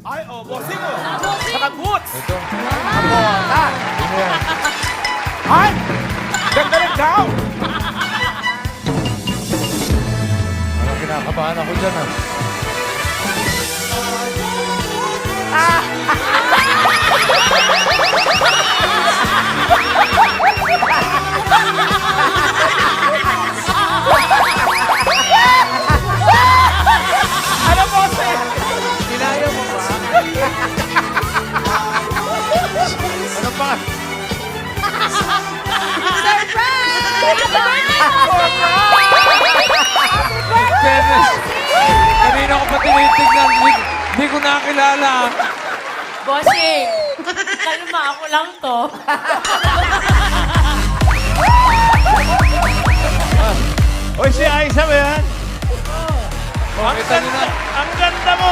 Ay, oh, bossing mo. Saka boots. Ito. Bota. Ano yan? Ay! Ganda rin daw. Ano, kinakabahan ako dyan, ah. Ano, bossing? Kinaya mo ba? Ano pa? Fairness. Kanina ko pa tinitignan. Hindi ko nakakilala. Bossing, kalma ako lang to. Oy, si Aiza ba yan? Oh, kita nyo na. Ang ganda mo.